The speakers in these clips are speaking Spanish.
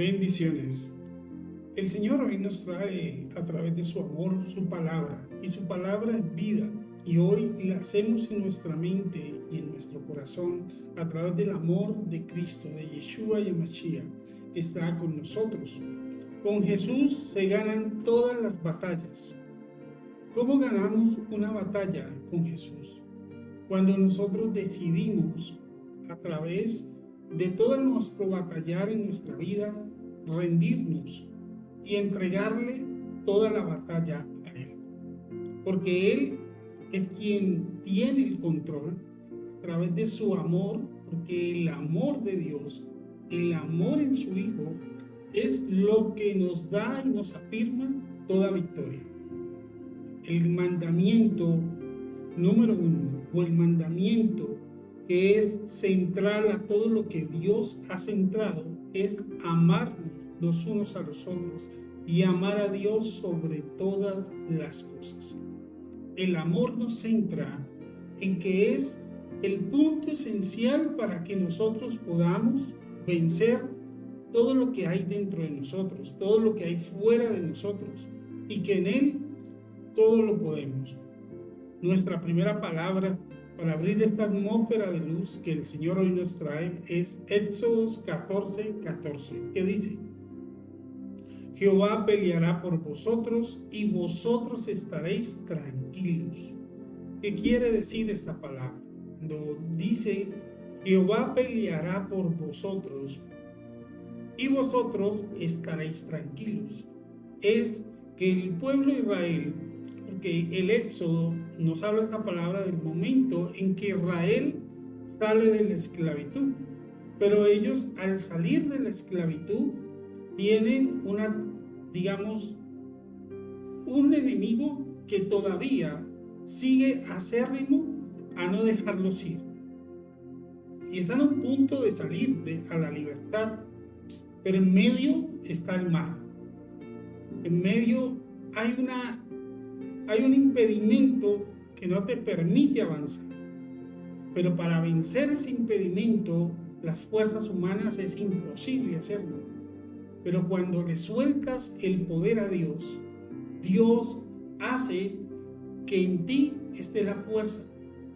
Bendiciones. El Señor hoy nos trae a través de su amor su palabra, y su palabra es vida, y hoy la hacemos en nuestra mente y en nuestro corazón a través del amor de Cristo, de Yeshua y Mashiach, que está con nosotros. Con Jesús se ganan todas las batallas. ¿Cómo ganamos una batalla con Jesús? Cuando nosotros decidimos a través de todo nuestro batallar en nuestra vida, rendirnos y entregarle toda la batalla a Él. Porque Él es quien tiene el control a través de su amor, porque el amor de Dios, el amor en su Hijo, es lo que nos da y nos afirma toda victoria. El mandamiento número 1, o el mandamiento que es central a todo lo que Dios ha centrado, es amarnos los unos a los otros y amar a Dios sobre todas las cosas. El amor nos centra en que es el punto esencial para que nosotros podamos vencer todo lo que hay dentro de nosotros, todo lo que hay fuera de nosotros, y que en Él todo lo podemos. Nuestra primera palabra para abrir esta atmósfera de luz que el Señor hoy nos trae es Éxodo 14:14, que dice: Jehová peleará por vosotros y vosotros estaréis tranquilos. ¿Qué quiere decir esta palabra? Cuando dice Jehová peleará por vosotros y vosotros estaréis tranquilos, es que el pueblo de Israel, porque el Éxodo nos habla esta palabra del momento en que Israel sale de la esclavitud, pero ellos al salir de la esclavitud tienen un enemigo que todavía sigue acérrimo a no dejarlos ir. Y están a un punto de salir a la libertad, pero en medio está el mar. En medio hay un impedimento que no te permite avanzar. Pero para vencer ese impedimento, las fuerzas humanas es imposible hacerlo. Pero cuando le sueltas el poder a Dios, Dios hace que en ti esté la fuerza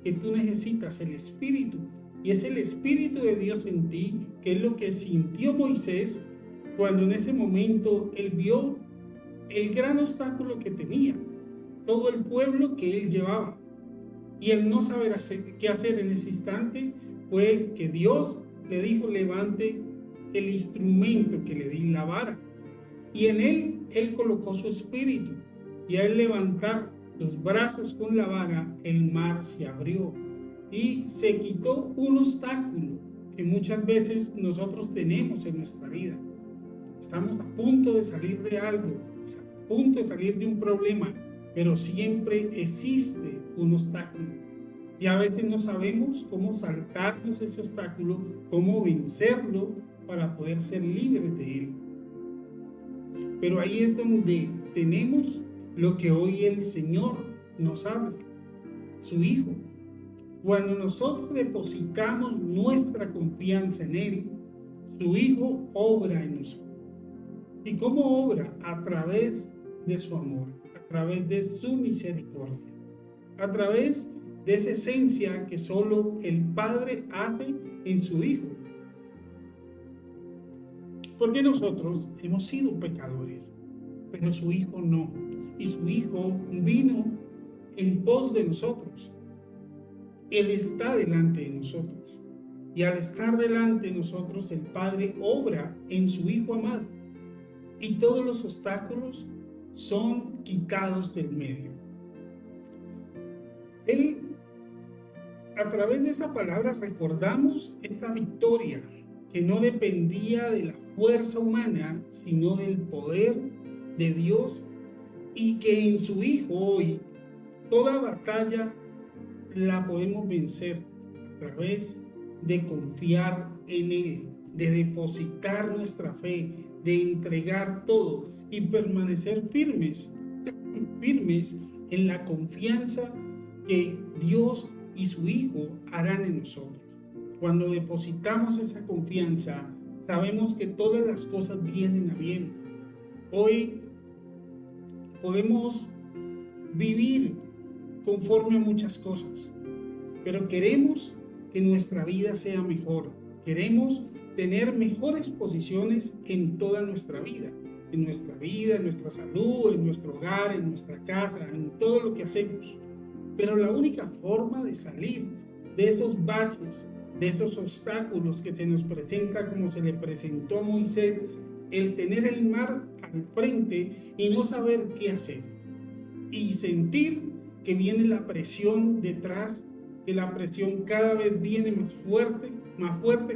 que tú necesitas, el Espíritu. Y es el Espíritu de Dios en ti, que es lo que sintió Moisés cuando en ese momento él vio el gran obstáculo que tenía, todo el pueblo que él llevaba. Y el no saber qué hacer en ese instante fue que Dios le dijo: levante el instrumento que le di, la vara. Y en él colocó su espíritu. Y al levantar los brazos con la vara, el mar se abrió y se quitó un obstáculo que muchas veces nosotros tenemos en nuestra vida. Estamos a punto de salir de algo, a punto de salir de un problema, pero siempre existe un obstáculo. Y a veces no sabemos cómo saltarnos ese obstáculo, cómo vencerlo para poder ser libres de él. Pero ahí es donde tenemos lo que hoy el Señor nos habla, su Hijo. Cuando nosotros depositamos nuestra confianza en Él, su Hijo obra en nosotros. ¿Y cómo obra? A través de su amor, a través de su misericordia, a través de esa esencia que solo el Padre hace en su Hijo. Porque nosotros hemos sido pecadores, pero su Hijo no. Y su Hijo vino en pos de nosotros. Él está delante de nosotros. Y al estar delante de nosotros, el Padre obra en su Hijo amado. Y todos los obstáculos son quitados del medio. Él, a través de esta palabra, recordamos esta victoria que no dependía de la fuerza humana, sino del poder de Dios, y que en su Hijo hoy toda batalla la podemos vencer a través de confiar en Él, de depositar nuestra fe, de entregar todo y permanecer firmes en la confianza que Dios y su Hijo harán en nosotros. Cuando depositamos esa confianza, sabemos que todas las cosas vienen a bien. Hoy podemos vivir conforme a muchas cosas, pero queremos que nuestra vida sea mejor. Queremos tener mejores posiciones en toda nuestra vida, en nuestra salud, en nuestro hogar, en nuestra casa, en todo lo que hacemos. Pero la única forma de salir de esos baches, de esos obstáculos que se nos presenta como se le presentó a Moisés, el tener el mar al frente y no saber qué hacer, y sentir que viene la presión detrás, que la presión cada vez viene más fuerte,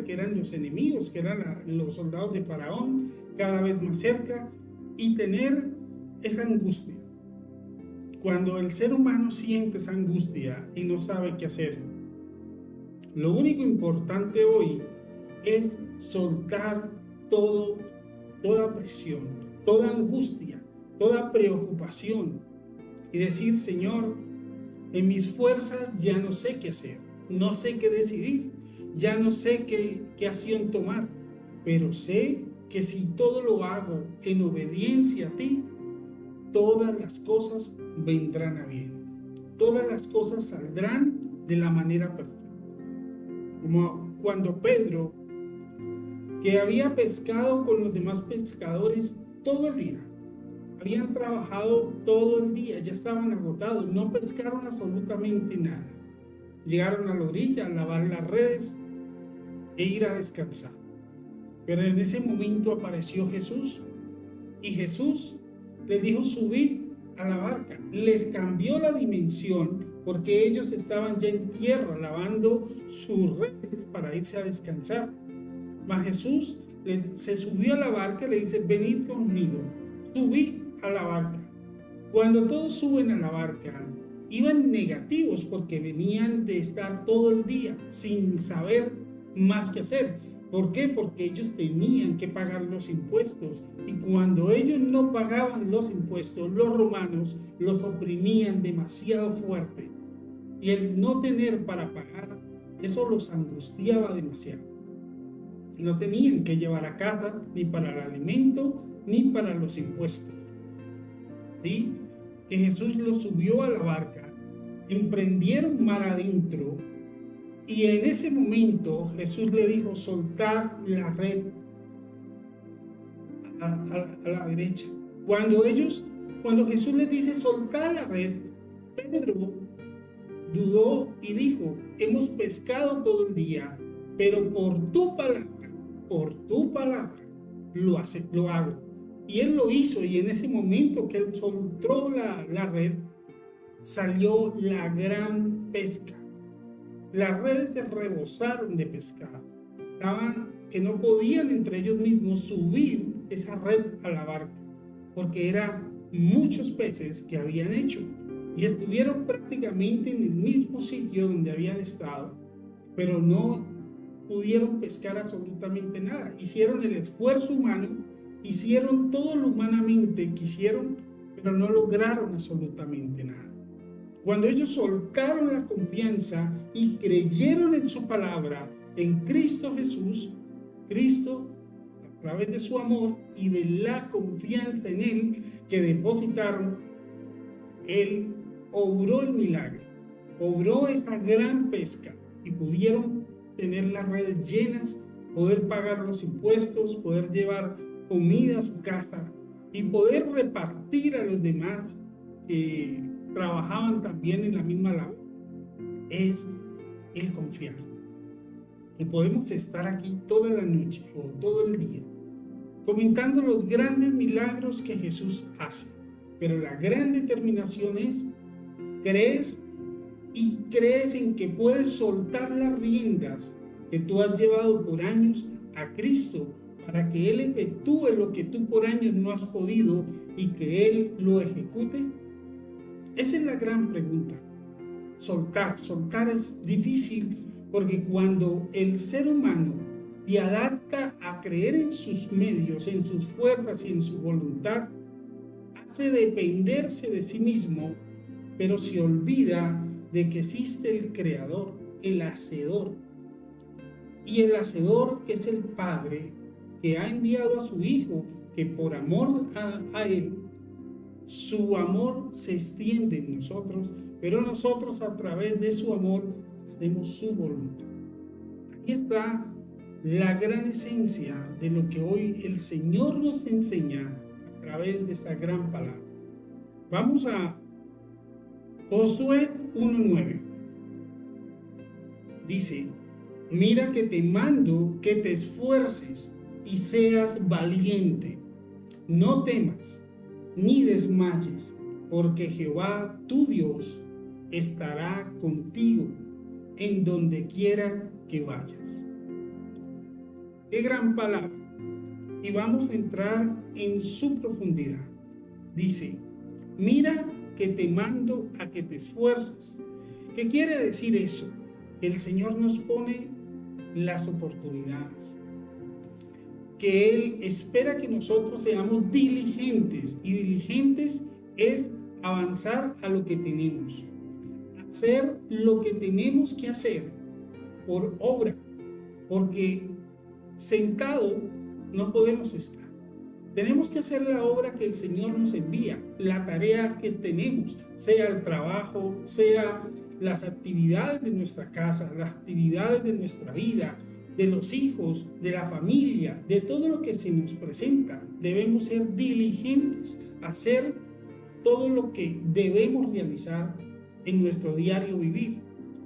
que eran los enemigos, que eran los soldados de Faraón, cada vez más cerca, y tener esa angustia. Cuando el ser humano siente esa angustia y no sabe qué hacer, lo único importante hoy es soltar toda presión, toda angustia, toda preocupación y decir: Señor, en mis fuerzas ya no sé qué hacer, no sé qué decidir, ya no sé qué acción tomar, pero sé que si todo lo hago en obediencia a ti, todas las cosas vendrán a bien, todas las cosas saldrán de la manera perfecta. Como cuando Pedro, que había pescado con los demás pescadores todo el día, habían trabajado todo el día, ya estaban agotados, no pescaron absolutamente nada. Llegaron a la orilla a lavar las redes e ir a descansar. Pero en ese momento apareció Jesús y Jesús les dijo: subid a la barca. Les cambió la dimensión porque ellos estaban ya en tierra lavando sus redes para irse a descansar. Mas Jesús se subió a la barca y le dice: venid conmigo. Subid a la barca. Cuando todos suben a la barca, iban negativos porque venían de estar todo el día sin saber más qué hacer. ¿Por qué? Porque ellos tenían que pagar los impuestos, y cuando ellos no pagaban los impuestos, los romanos los oprimían demasiado fuerte, y el no tener para pagar, eso los angustiaba demasiado. No tenían que llevar a casa ni para el alimento ni para los impuestos. ¿Sí? Que Jesús los subió a la barca, emprendieron mar adentro, y en ese momento Jesús le dijo: soltad la red a la derecha. Cuando Jesús les dice soltad la red, Pedro dudó y dijo: hemos pescado todo el día, pero por tu palabra lo hago. Y él lo hizo, y en ese momento que él soltó la red, salió la gran pesca. Las redes se rebosaron de pescado. Estaban que no podían entre ellos mismos subir esa red a la barca, porque eran muchos peces que habían hecho, y estuvieron prácticamente en el mismo sitio donde habían estado, pero no pudieron pescar absolutamente nada. Hicieron el esfuerzo humano, hicieron todo lo humanamente que hicieron, pero no lograron absolutamente nada. Cuando ellos soltaron la confianza y creyeron en su palabra, en Cristo Jesús, Cristo, a través de su amor y de la confianza en Él que depositaron, Él obró el milagro, obró esa gran pesca, y pudieron tener las redes llenas, poder pagar los impuestos, poder llevar comida a su casa y poder repartir a los demás que trabajaban también en la misma labor. Es el confiar. Y podemos estar aquí toda la noche o todo el día comentando los grandes milagros que Jesús hace, pero la gran determinación es: crees en que puedes soltar las riendas que tú has llevado por años a Cristo, para que Él efectúe lo que tú por años no has podido y que Él lo ejecute. Esa es la gran pregunta. Soltar es difícil, porque cuando el ser humano se adapta a creer en sus medios, en sus fuerzas y en su voluntad, hace dependerse de sí mismo, pero se olvida de que existe el Creador, el Hacedor. Y el Hacedor, que es el Padre, que ha enviado a su Hijo, que por amor a Él, su amor se extiende en nosotros, pero nosotros a través de su amor hacemos su voluntad. Aquí está la gran esencia de lo que hoy el Señor nos enseña a través de esta gran palabra. Vamos a Josué 1:9. Dice: mira que te mando que te esfuerces y seas valiente. No temas ni desmayes, porque Jehová tu Dios estará contigo en donde quiera que vayas. Qué gran palabra. Y vamos a entrar en su profundidad. Dice: mira que te mando a que te esfuerces. ¿Qué quiere decir eso? El Señor nos pone las oportunidades, que Él espera que nosotros seamos diligentes, y diligentes es avanzar a lo que tenemos, hacer lo que tenemos que hacer por obra, porque sentado no podemos estar. Tenemos que hacer la obra que el Señor nos envía, la tarea que tenemos, sea el trabajo, sea las actividades de nuestra casa, las actividades de nuestra vida, de los hijos, de la familia, de todo lo que se nos presenta. Debemos ser diligentes a hacer todo lo que debemos realizar en nuestro diario vivir.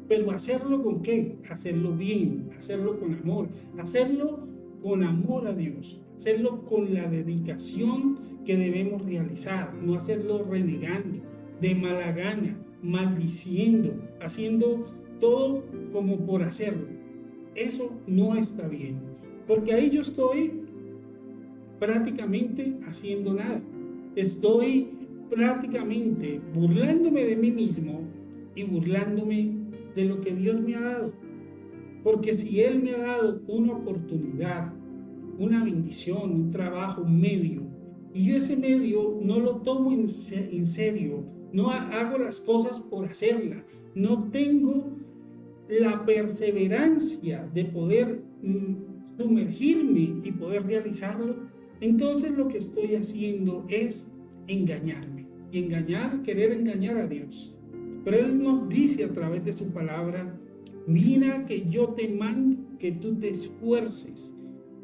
Pero hacerlo ¿con qué? Hacerlo bien, hacerlo con amor, hacerlo con amor a Dios, hacerlo con la dedicación que debemos realizar, no hacerlo renegando, de mala gana, maldiciendo, haciendo todo como por hacerlo. Eso no está bien, porque ahí yo estoy prácticamente haciendo nada. Estoy prácticamente burlándome de mí mismo y burlándome de lo que Dios me ha dado. Porque si Él me ha dado una oportunidad, una bendición, un trabajo, un medio, y yo ese medio no lo tomo en serio, no hago las cosas por hacerlas, no tengo la perseverancia de poder sumergirme y poder realizarlo, entonces lo que estoy haciendo es engañarme, y querer engañar a Dios. Pero Él nos dice a través de su palabra: mira que yo te mando que tú te esfuerces.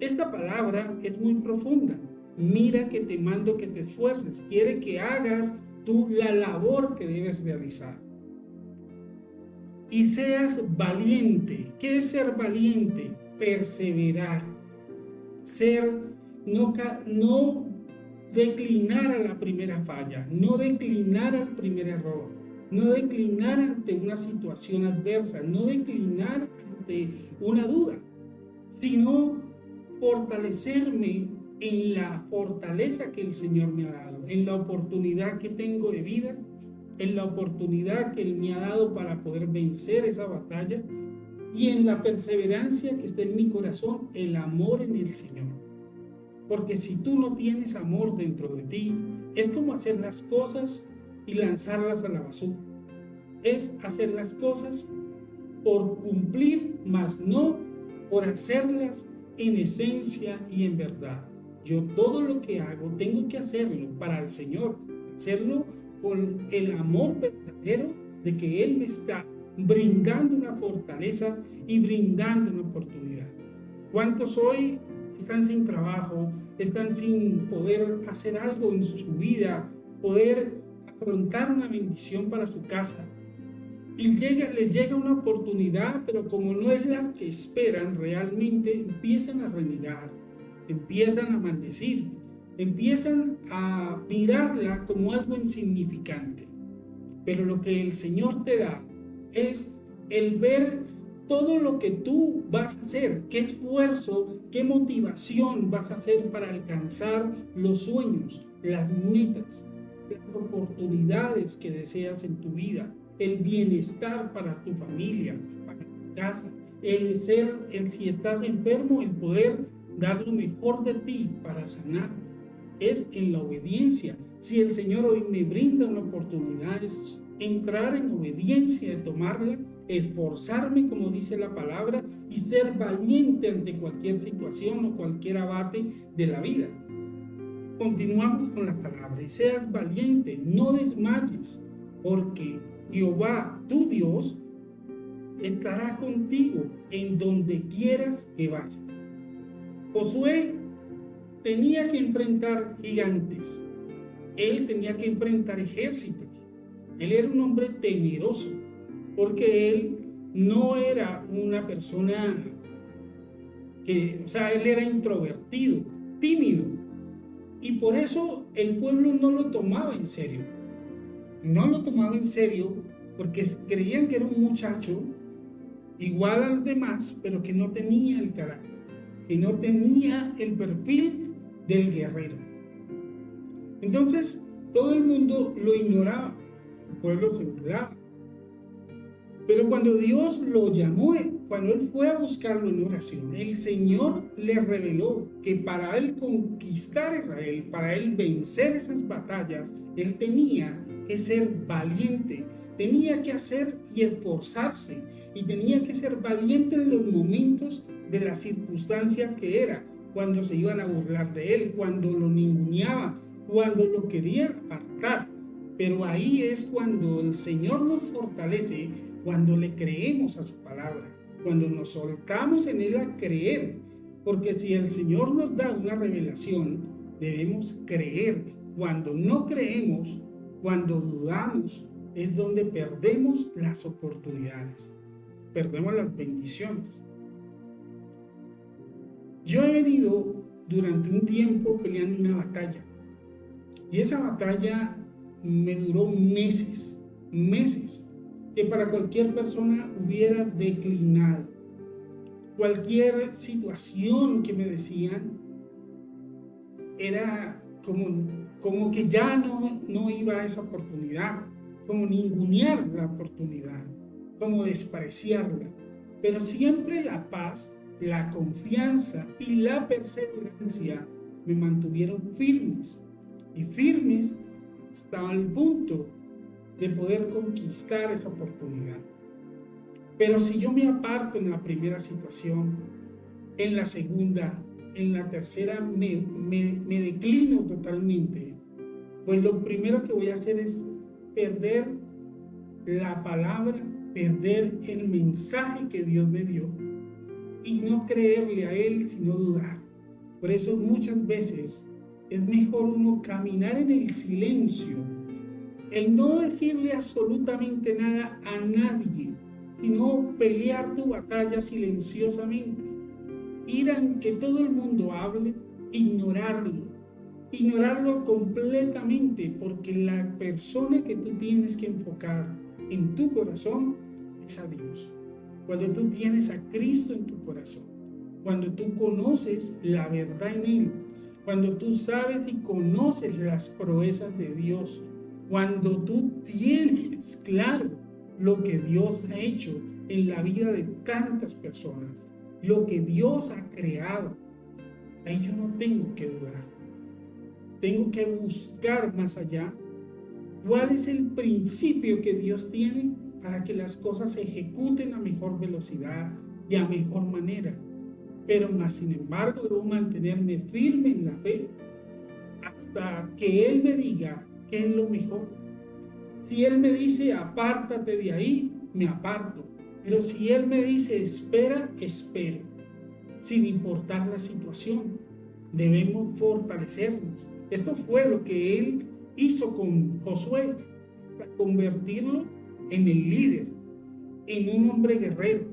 Esta palabra es muy profunda. Mira que te mando que te esfuerces. Quiere que hagas tú la labor que debes realizar. Y seas valiente. ¿Qué es ser valiente? Perseverar. No declinar a la primera falla, no declinar al primer error, no declinar ante una situación adversa, no declinar ante una duda, sino fortalecerme en la fortaleza que el Señor me ha dado, en la oportunidad que tengo de vida, en la oportunidad que Él me ha dado para poder vencer esa batalla, y en la perseverancia que está en mi corazón, el amor en el Señor. Porque si tú no tienes amor dentro de ti, es como hacer las cosas y lanzarlas a la basura. Es hacer las cosas por cumplir, mas no por hacerlas en esencia y en verdad. Yo todo lo que hago tengo que hacerlo para el Señor, hacerlo con el amor verdadero de que Él me está brindando una fortaleza y brindando una oportunidad. ¿Cuántos hoy están sin trabajo, están sin poder hacer algo en su vida, poder afrontar una bendición para su casa? Y les llega una oportunidad, pero como no es la que esperan realmente, empiezan a renegar, empiezan a maldecir, empiezan a mirarla como algo insignificante. Pero lo que el Señor te da es el ver todo lo que tú vas a hacer, qué esfuerzo, qué motivación vas a hacer para alcanzar los sueños, las metas, las oportunidades que deseas en tu vida, el bienestar para tu familia, para tu casa, si estás enfermo, el poder dar lo mejor de ti para sanarte. Es en la obediencia. Si el Señor hoy me brinda una oportunidad, es entrar en obediencia, de tomarla esforzarme, como dice la palabra, y ser valiente ante cualquier situación o cualquier abate de la vida. Continuamos con la palabra. Y seas valiente, no desmayes, porque Jehová, tu Dios, estará contigo en donde quieras que vayas. Josué tenía que enfrentar gigantes. Él tenía que enfrentar ejércitos. Él era un hombre temeroso, porque él no era una persona él era introvertido, tímido. Y por eso el pueblo no lo tomaba en serio. No lo tomaba en serio porque creían que era un muchacho igual a los demás, pero que no tenía el carácter, que no tenía el perfil del guerrero. Entonces, todo el mundo lo ignoraba, el pueblo se burlaba. Pero cuando Dios lo llamó, cuando él fue a buscarlo en oración, el Señor le reveló que para él conquistar Israel, para él vencer esas batallas, él tenía que ser valiente, tenía que hacer y esforzarse, y tenía que ser valiente en los momentos de la circunstancia que era, cuando se iban a burlar de él, cuando lo ninguneaban, cuando lo querían apartar. Pero ahí es cuando el Señor nos fortalece, cuando le creemos a su palabra, cuando nos soltamos en él a creer. Porque si el Señor nos da una revelación, debemos creer. Cuando no creemos, cuando dudamos, es donde perdemos las oportunidades, perdemos las bendiciones. Yo he venido durante un tiempo peleando una batalla, y esa batalla me duró meses, que para cualquier persona hubiera declinado. Cualquier situación que me decían era como que ya no iba a esa oportunidad, como ningunear la oportunidad, como despreciarla. Pero siempre la paz, la confianza y la perseverancia me mantuvieron firmes, y firmes hasta el punto de poder conquistar esa oportunidad. Pero si yo me aparto en la primera situación, en la segunda, en la tercera me declino totalmente, pues lo primero que voy a hacer es perder la palabra, perder el mensaje que Dios me dio, y no creerle a Él, sino dudar. Por eso muchas veces es mejor uno caminar en el silencio, el no decirle absolutamente nada a nadie, sino pelear tu batalla silenciosamente. Ir a que todo el mundo hable, ignorarlo completamente, porque la persona que tú tienes que enfocar en tu corazón es a Dios. Cuando tú tienes a Cristo en tu corazón, cuando tú conoces la verdad en Él, cuando tú sabes y conoces las proezas de Dios, cuando tú tienes claro lo que Dios ha hecho en la vida de tantas personas, lo que Dios ha creado, ahí yo no tengo que dudar. Tengo que buscar más allá cuál es el principio que Dios tiene para que las cosas se ejecuten a mejor velocidad y a mejor manera. Pero más sin embargo debo mantenerme firme en la fe hasta que Él me diga qué es lo mejor. Si Él me dice apártate de ahí, me aparto. Pero si Él me dice espera, espero. Sin importar la situación, debemos fortalecernos. Esto fue lo que Él hizo con Josué, para convertirlo en el líder, en un hombre guerrero,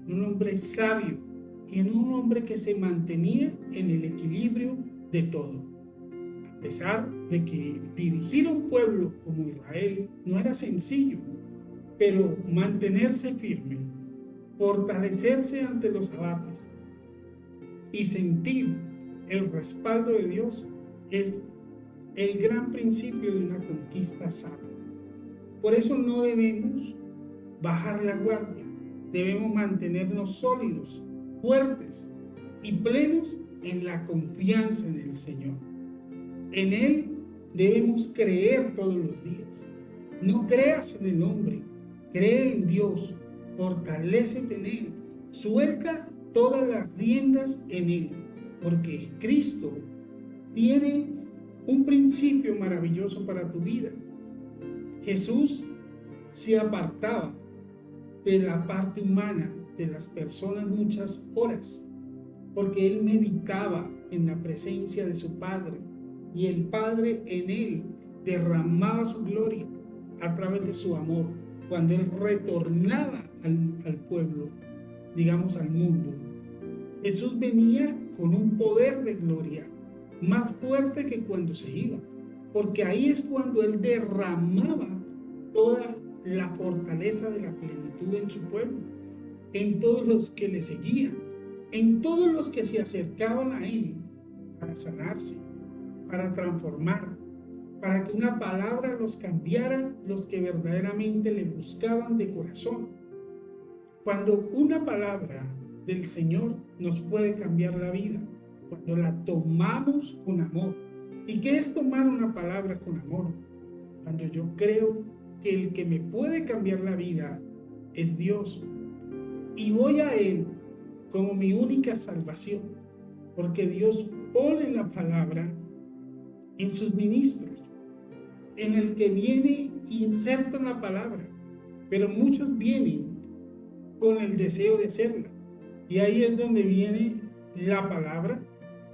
en un hombre sabio y en un hombre que se mantenía en el equilibrio de todo. A pesar de que dirigir a un pueblo como Israel no era sencillo, pero mantenerse firme, fortalecerse ante los abates y sentir el respaldo de Dios es el gran principio de una conquista sabia. Por eso no debemos bajar la guardia, debemos mantenernos sólidos, fuertes y plenos en la confianza en el Señor. En Él debemos creer todos los días. No creas en el hombre, cree en Dios, fortalécete en Él, suelta todas las riendas en Él, porque Cristo tiene un principio maravilloso para tu vida. Jesús se apartaba de la parte humana de las personas muchas horas, porque Él meditaba en la presencia de su Padre, y el Padre en Él derramaba su gloria a través de su amor, cuando Él retornaba al pueblo, digamos al mundo. Jesús venía con un poder de gloria más fuerte que cuando se iba, porque ahí es cuando Él derramaba toda la fortaleza de la plenitud en su pueblo, en todos los que le seguían, en todos los que se acercaban a Él para sanarse, para transformar, para que una palabra los cambiara, los que verdaderamente le buscaban de corazón. Cuando una palabra del Señor nos puede cambiar la vida, cuando la tomamos con amor. ¿Y qué es tomar una palabra con amor? Cuando yo creo que el que me puede cambiar la vida es Dios, y voy a Él como mi única salvación, porque Dios pone la palabra en sus ministros, en el que viene inserta la palabra, pero muchos vienen con el deseo de hacerla, y ahí es donde viene la palabra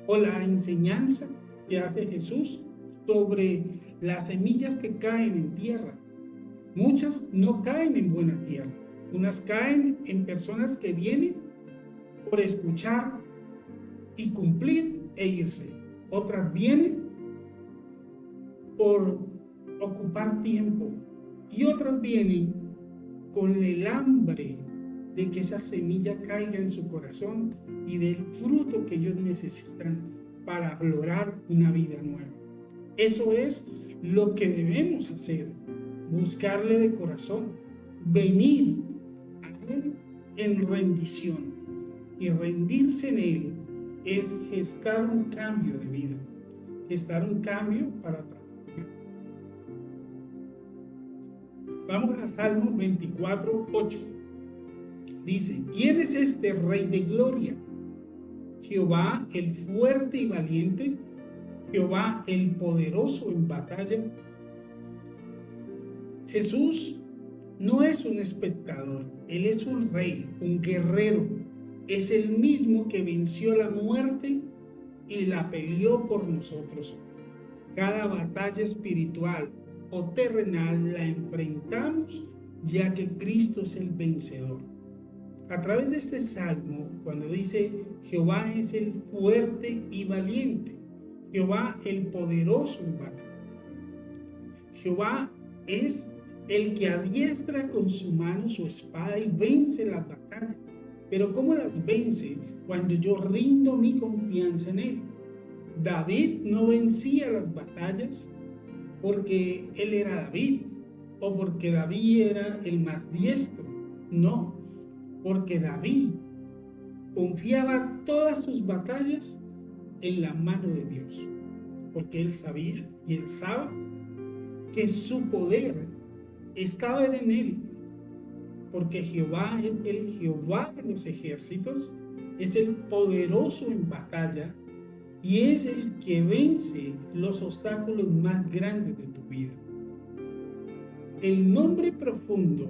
o la enseñanza que hace Jesús sobre las semillas que caen en tierra. Muchas no caen en buena tierra, unas caen en personas que vienen por escuchar y cumplir e irse, otras vienen por ocupar tiempo, y otras vienen con el hambre de que esa semilla caiga en su corazón y del fruto que ellos necesitan para aflorar una vida nueva. Eso es lo que debemos hacer, buscarle de corazón, venir a Él en rendición, y rendirse en Él es gestar un cambio de vida, gestar un cambio para transformar. Vamos a Salmo 24:8. Dice: ¿quién es este Rey de gloria? Jehová el fuerte y valiente, Jehová el poderoso en batalla. Jesús no es un espectador, Él es un rey, un guerrero. Es el mismo que venció la muerte y la peleó por nosotros. Cada batalla espiritual o terrenal la enfrentamos, ya que Cristo es el vencedor. A través de este salmo, cuando dice Jehová es el fuerte y valiente, Jehová el poderoso en batalla, Jehová es el que adiestra con su mano su espada y vence las batallas. Pero ¿cómo las vence? Cuando yo rindo mi confianza en Él. David no vencía las batallas porque él era David o porque David era el más diestro. No, porque David confiaba todas sus batallas en la mano de Dios, porque él sabía y él sabe que su poder estaba en Él, porque Jehová es el Jehová de los ejércitos, es el poderoso en batalla y es el que vence los obstáculos más grandes de tu vida. El nombre profundo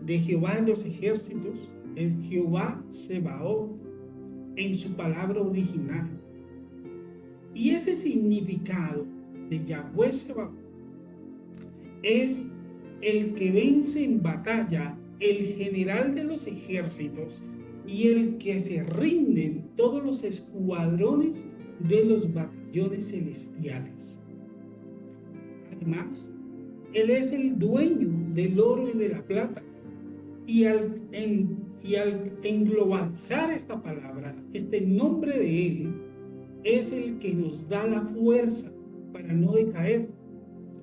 de Jehová de los ejércitos es Jehová Sebaot en su palabra original. Y ese significado de Yahweh Sebaot es el que vence en batalla, el general de los ejércitos y el que se rinden todos los escuadrones de los batallones celestiales. Además, Él es el dueño del oro y de la plata. Y al englobalizar esta palabra, este nombre de Él es el que nos da la fuerza para no decaer.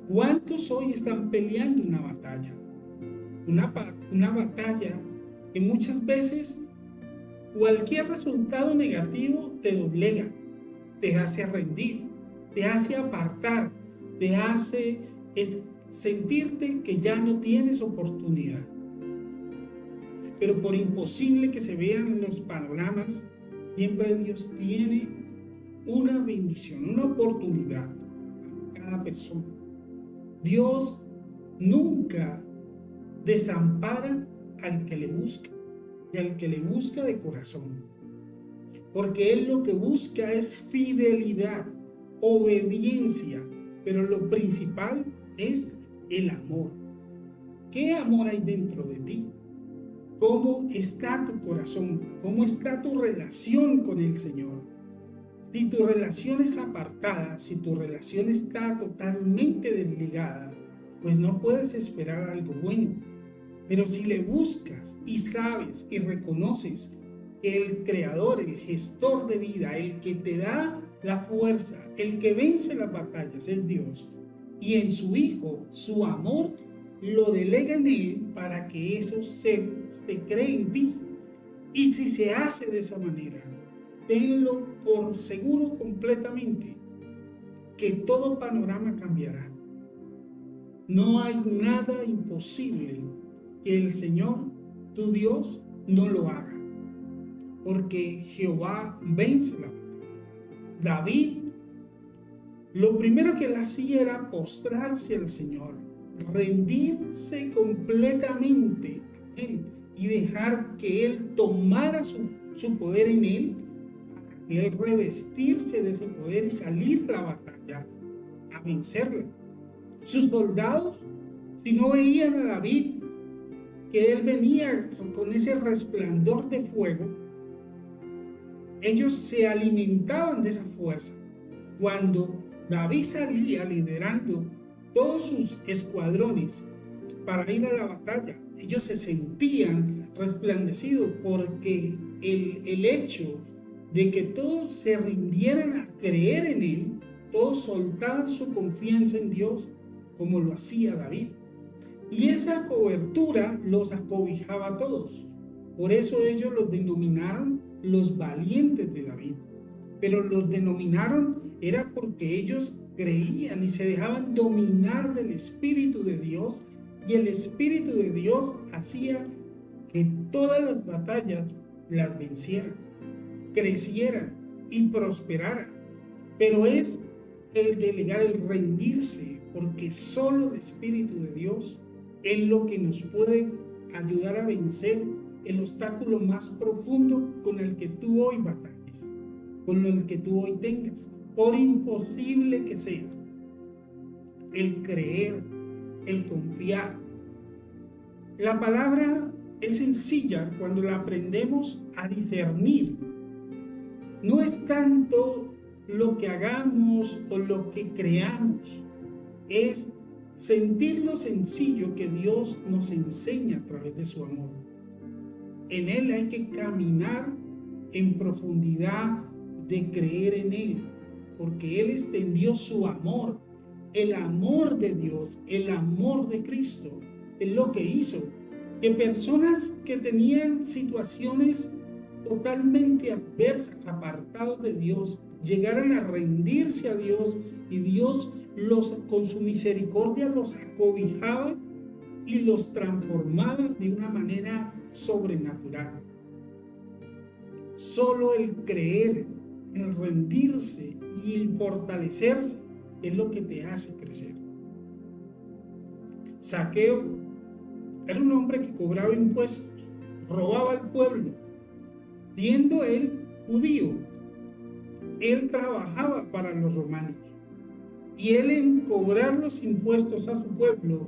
¿Cuántos hoy están peleando una batalla? Una batalla que muchas veces cualquier resultado negativo te doblega, te hace rendir, te hace apartar, te hace sentirte que ya no tienes oportunidad. pero por imposible que se vean los panoramas, siempre Dios tiene una bendición, una oportunidad para cada persona. Dios nunca desampara al que le busca y al que le busca de corazón, porque Él lo que busca es fidelidad, obediencia, pero lo principal es el amor. ¿Qué amor hay dentro de ti? ¿Cómo está tu corazón? ¿Cómo está tu relación con el Señor? Si tu relación es apartada, si tu relación está totalmente desligada, pues no puedes esperar algo bueno. Pero si le buscas y sabes y reconoces que el creador, el gestor de vida, el que te da la fuerza, el que vence las batallas es Dios, y en su Hijo, su amor, lo delega en Él para que eso se cree en ti. Y si se hace de esa manera, tenlo por seguro completamente que todo panorama cambiará. No hay nada imposible que el Señor, tu Dios, no lo haga, porque Jehová vence la batalla. David, lo primero que él hacía era postrarse al Señor, rendirse completamente a Él y dejar que Él tomara su poder en Él, para que Él revestirse de ese poder y salir a la batalla a vencerla. Sus soldados, si no veían a David, que él venía con ese resplandor de fuego, ellos se alimentaban de esa fuerza. Cuando David salía liderando todos sus escuadrones para ir a la batalla, ellos se sentían resplandecidos porque el hecho de que todos se rindieran a creer en Él, todos soltaban su confianza en Dios como lo hacía David. Y esa cobertura los acobijaba a todos. Por eso ellos los denominaron los valientes de David. Pero los denominaron era porque ellos creían y se dejaban dominar del Espíritu de Dios. Y el Espíritu de Dios hacía que todas las batallas las vencieran, crecieran y prosperaran. Pero es el delegar, el rendirse, porque solo el Espíritu de Dios es lo que nos puede ayudar a vencer el obstáculo más profundo con el que tú hoy batalles, con el que tú hoy tengas, por imposible que sea. El creer, el confiar. La palabra es sencilla cuando la aprendemos a discernir. No es tanto lo que hagamos o lo que creamos, es sentir lo sencillo que Dios nos enseña a través de su amor. En Él hay que caminar en profundidad de creer en Él, porque Él extendió su amor, el amor de Dios, el amor de Cristo. Es lo que hizo que personas que tenían situaciones totalmente adversas, apartados de Dios, llegaran a rendirse a Dios, y Dios con su misericordia los acobijaba y los transformaba de una manera sobrenatural. Solo el creer, el rendirse y el fortalecerse es lo que te hace crecer. Zaqueo era un hombre que cobraba impuestos, robaba al pueblo. Siendo él judío, él trabajaba para los romanos. Y él, en cobrar los impuestos a su pueblo,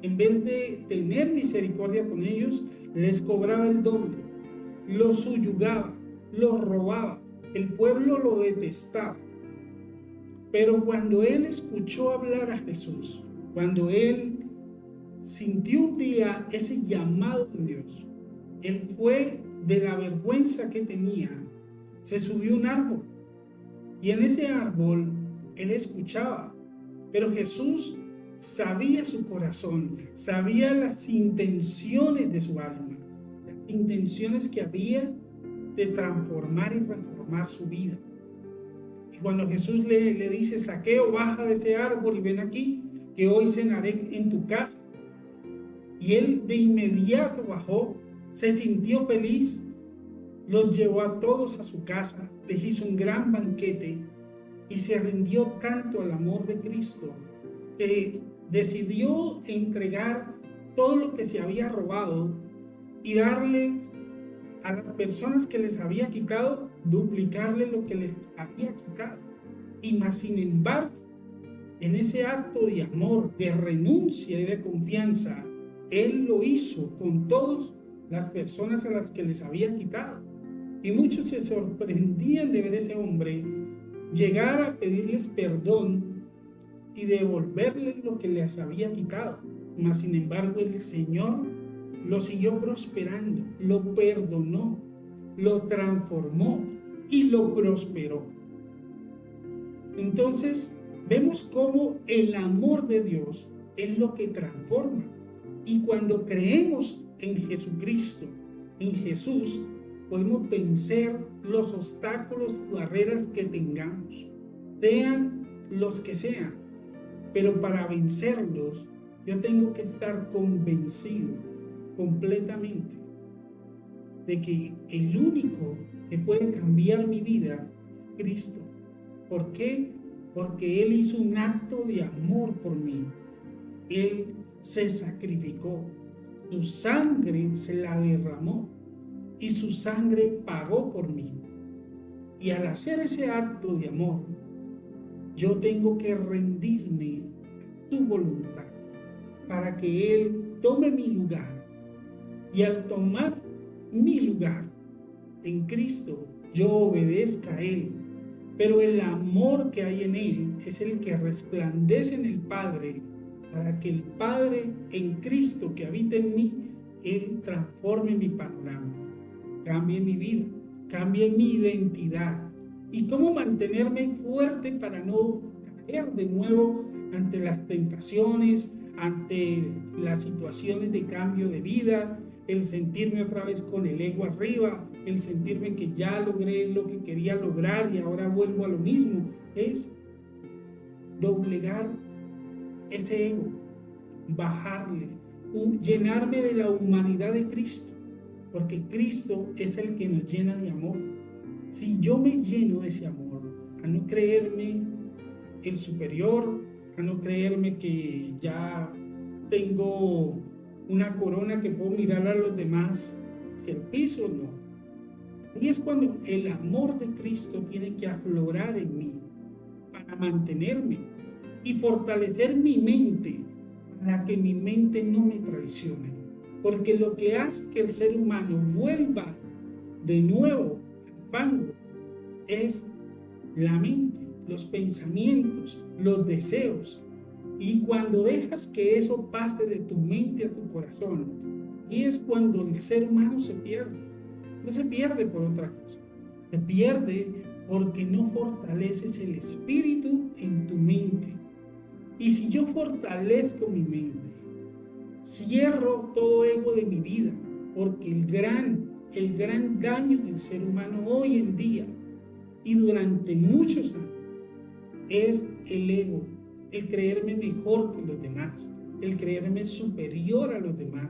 en vez de tener misericordia con ellos, les cobraba el doble. Los subyugaba, los robaba. El pueblo lo detestaba. Pero cuando él escuchó hablar a Jesús, cuando él sintió un día ese llamado de Dios, él fue, de la vergüenza que tenía, se subió a un árbol. Y en ese árbol él escuchaba. Pero Jesús sabía su corazón, sabía las intenciones de su alma, las intenciones que había de transformar y reformar su vida. Y cuando Jesús le dice: Zaqueo, baja de ese árbol y ven aquí, que hoy cenaré en tu casa. Y él de inmediato bajó se sintió feliz, los llevó a todos a su casa, les hizo un gran banquete y se rindió tanto al amor de Cristo que decidió entregar todo lo que se había robado y darle a las personas que les había quitado, duplicarle lo que les había quitado. Y más sin embargo, en ese acto de amor, de renuncia y de confianza, Él lo hizo con todas las personas a las que les había quitado. Y muchos se sorprendían de ver a ese hombre llegar a pedirles perdón y devolverles lo que les había quitado. Mas sin embargo, el Señor lo siguió prosperando, lo perdonó, lo transformó y lo prosperó. Entonces, vemos cómo el amor de Dios es lo que transforma. Y cuando creemos en Jesucristo, en Jesús, podemos vencer los obstáculos y barreras que tengamos, sean los que sean. Pero para vencerlos, yo tengo que estar convencido completamente de que el único que puede cambiar mi vida es Cristo. ¿Por qué? Porque Él hizo un acto de amor por mí. Él se sacrificó, su sangre se la derramó y su sangre pagó por mí. Y al hacer ese acto de amor, yo tengo que rendirme a su voluntad para que Él tome mi lugar. Y al tomar mi lugar en Cristo, yo obedezca a Él. Pero el amor que hay en Él es el que resplandece en el Padre, para que el Padre en Cristo que habita en mí, Él transforme mi panorama, cambie mi vida, cambie mi identidad. Y cómo mantenerme fuerte para no caer de nuevo ante las tentaciones, ante las situaciones de cambio de vida, el sentirme otra vez con el ego arriba, el sentirme que ya logré lo que quería lograr y ahora vuelvo a lo mismo. Es doblegar ese ego, bajarle, llenarme de la humanidad de Cristo, porque Cristo es el que nos llena de amor. Si yo me lleno de ese amor, a no creerme el superior, a no creerme que ya tengo una corona que puedo mirar a los demás hacia el piso, no. Y es cuando el amor de Cristo tiene que aflorar en mí para mantenerme y fortalecer mi mente, para que mi mente no me traicione. Porque lo que hace que el ser humano vuelva de nuevo al fango es la mente, los pensamientos, los deseos. Y cuando dejas que eso pase de tu mente a tu corazón, y es cuando el ser humano se pierde. No se pierde por otra cosa, se pierde porque no fortaleces el espíritu en tu mente. Y si yo fortalezco mi mente, cierro todo ego de mi vida, porque el gran daño del ser humano hoy en día y durante muchos años es el ego, el creerme mejor que los demás, el creerme superior a los demás,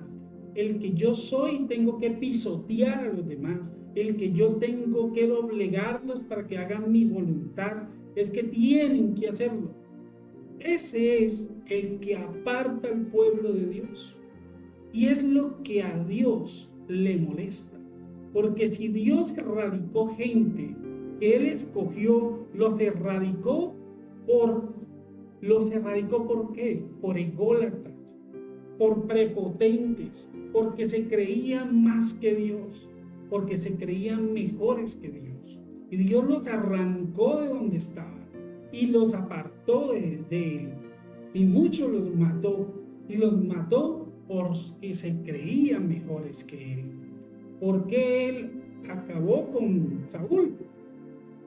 el que yo soy tengo que pisotear a los demás, el que yo tengo que doblegarlos para que hagan mi voluntad, es que tienen que hacerlo. Ese es el que aparta al pueblo de Dios. Y es lo que a Dios le molesta. Porque si Dios erradicó gente que Él escogió, ¿los erradicó por qué? Por ególatras, por prepotentes, porque se creían más que Dios, porque se creían mejores que Dios. Y Dios los arrancó de donde estaban y los apartó de Él. Y muchos los mató, y los mató porque se creían mejores que Él. ¿Por qué Él acabó con Saúl?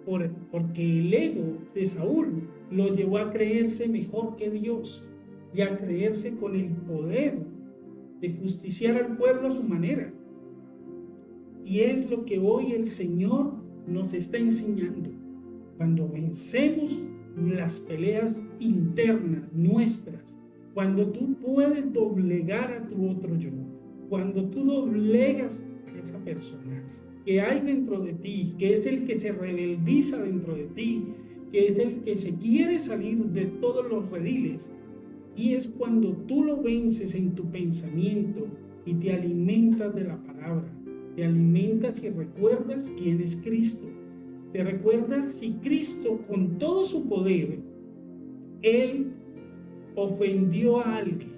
Porque el ego de Saúl lo llevó a creerse mejor que Dios y a creerse con el poder de justiciar al pueblo a su manera. Y es lo que hoy el Señor nos está enseñando. Cuando vencemos las peleas internas nuestras, cuando tú puedes doblegar a tu otro yo, cuando tú doblegas a esa persona que hay dentro de ti, que es el que se rebeldiza dentro de ti, que es el que se quiere salir de todos los rediles, y es cuando tú lo vences en tu pensamiento y te alimentas de la palabra, te alimentas y recuerdas quién es Cristo. Te recuerdas si Cristo con todo su poder, Él ofendió a alguien.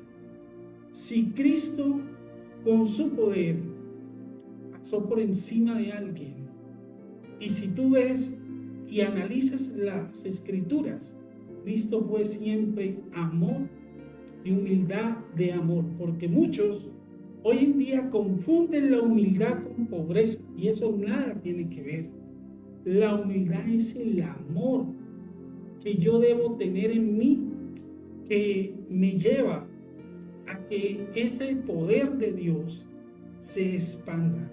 Si Cristo con su poder pasó por encima de alguien. Y si tú ves y analizas las escrituras, Cristo fue siempre amor y humildad de amor, porque muchos hoy en día confunden la humildad con pobreza y eso nada tiene que ver. La humildad es el amor que yo debo tener en mí, que me lleva a que ese poder de Dios se expanda,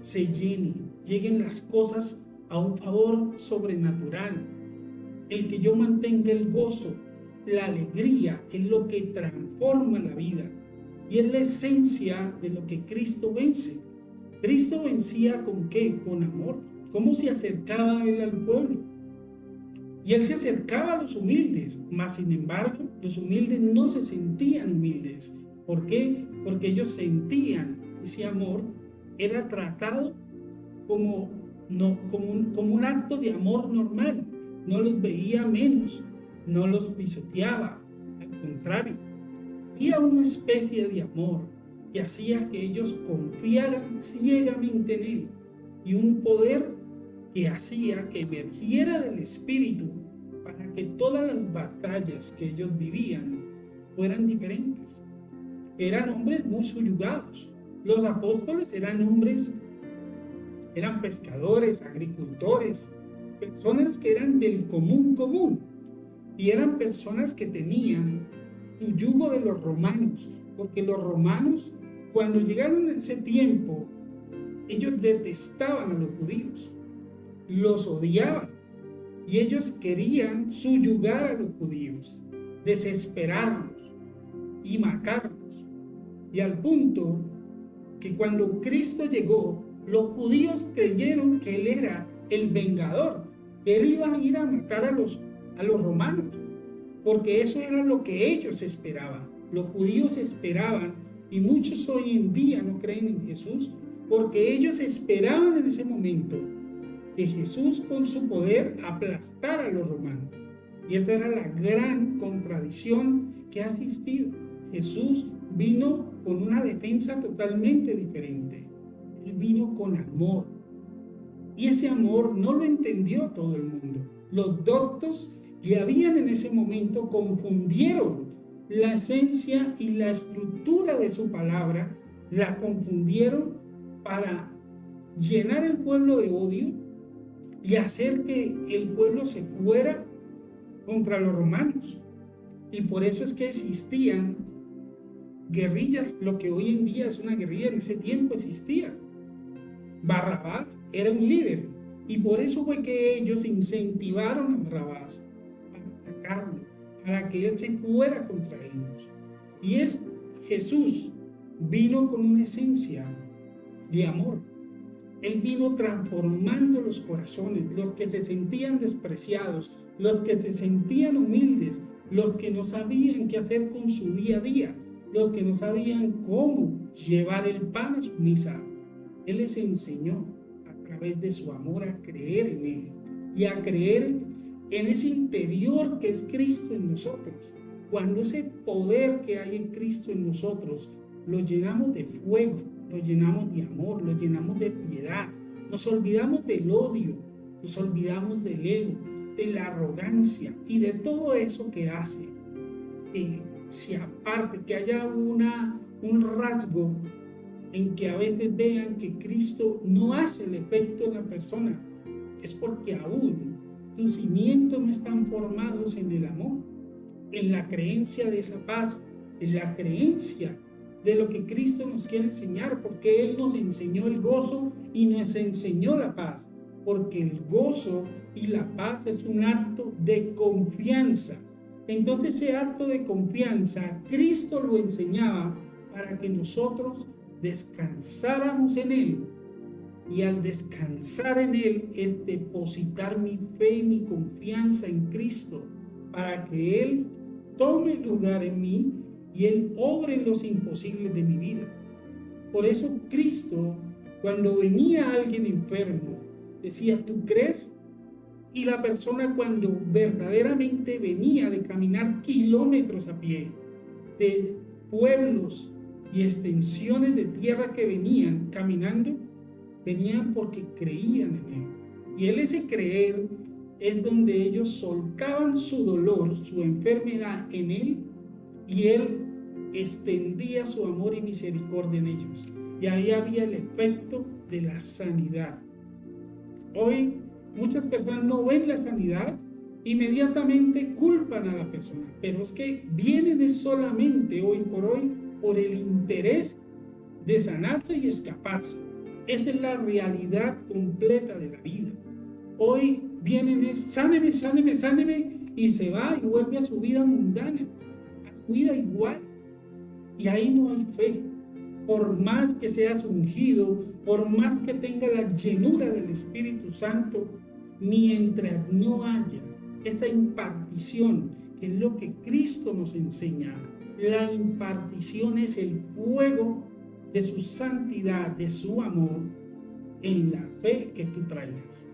se llene, lleguen las cosas a un favor sobrenatural. El que yo mantenga el gozo, la alegría, es lo que transforma la vida y es la esencia de lo que Cristo vence. Cristo vencía ¿con qué? Con amor. ¿Cómo se acercaba Él al pueblo? Y Él se acercaba a los humildes, mas sin embargo, los humildes no se sentían humildes. ¿Por qué? Porque ellos sentían ese amor, era tratado como un acto de amor normal. No los veía menos, no los pisoteaba, al contrario, había una especie de amor que hacía que ellos confiaran ciegamente en Él y un poder que hacía que emergiera del Espíritu para que todas las batallas que ellos vivían fueran diferentes. Eran hombres muy subyugados. Los apóstoles eran hombres, eran pescadores, agricultores, personas que eran del común, y eran personas que tenían su yugo de los romanos, porque los romanos, cuando llegaron en ese tiempo, ellos detestaban a los judíos, los odiaban, y ellos querían subyugar a los judíos, desesperarlos y matarlos. Y al punto que cuando Cristo llegó, los judíos creyeron que Él era el vengador, que Él iba a ir a matar a los romanos, porque eso era lo que ellos esperaban. Los judíos esperaban, y muchos hoy en día no creen en Jesús, porque ellos esperaban en ese momento que Jesús con su poder aplastara a los romanos. Y esa era la gran contradicción que ha existido. Jesús vino con una defensa totalmente diferente. Él vino con amor. Y ese amor no lo entendió todo el mundo. Los doctos que habían en ese momento confundieron la esencia y la estructura de su palabra, la confundieron para llenar el pueblo de odio y hacer que el pueblo se fuera contra los romanos. Y por eso es que existían guerrillas, lo que hoy en día es una guerrilla, en ese tiempo existía. Barrabás era un líder y por eso fue que ellos incentivaron a Barrabás para sacarlo, para que él se fuera contra ellos. Y es Jesús vino con una esencia de amor. Él vino transformando los corazones, los que se sentían despreciados, los que se sentían humildes, los que no sabían qué hacer con su día a día, los que no sabían cómo llevar el pan a su misa. Él les enseñó a través de su amor a creer en Él y a creer en ese interior que es Cristo en nosotros. Cuando ese poder que hay en Cristo en nosotros lo llenamos de fuego, lo llenamos de amor, lo llenamos de piedad, nos olvidamos del odio, nos olvidamos del ego, de la arrogancia y de todo eso que hace que se aparte, que haya un rasgo en que a veces vean que Cristo no hace el efecto en la persona. Es porque aún tus cimientos no están formados en el amor, en la creencia de esa paz, en la creencia de lo que Cristo nos quiere enseñar, porque Él nos enseñó el gozo y nos enseñó la paz, porque el gozo y la paz es un acto de confianza. Entonces ese acto de confianza Cristo lo enseñaba para que nosotros descansáramos en Él. Y al descansar en Él es depositar mi fe y mi confianza en Cristo para que Él tome lugar en mí y Él obre en los imposibles de mi vida. Por eso Cristo, cuando venía alguien enfermo, decía, ¿tú crees? Y la persona cuando verdaderamente venía de caminar kilómetros a pie, de pueblos y extensiones de tierra que venían caminando, venían porque creían en Él. Y ese creer es donde ellos soltaban su dolor, su enfermedad en Él, y Él extendía su amor y misericordia en ellos. Y ahí había el efecto de la sanidad. Hoy muchas personas no ven la sanidad, inmediatamente culpan a la persona, pero es que vienen solamente hoy por el interés de sanarse y escaparse. Esa es la realidad completa de la vida. Hoy vienen sáneme, sáneme, sáneme, y se va y vuelve a su vida mundana, a su vida igual. Y ahí no hay fe. Por más que seas ungido, por más que tenga la llenura del Espíritu Santo, mientras no haya esa impartición, que es lo que Cristo nos enseña, la impartición es el fuego de su santidad, de su amor, en la fe que tú traigas.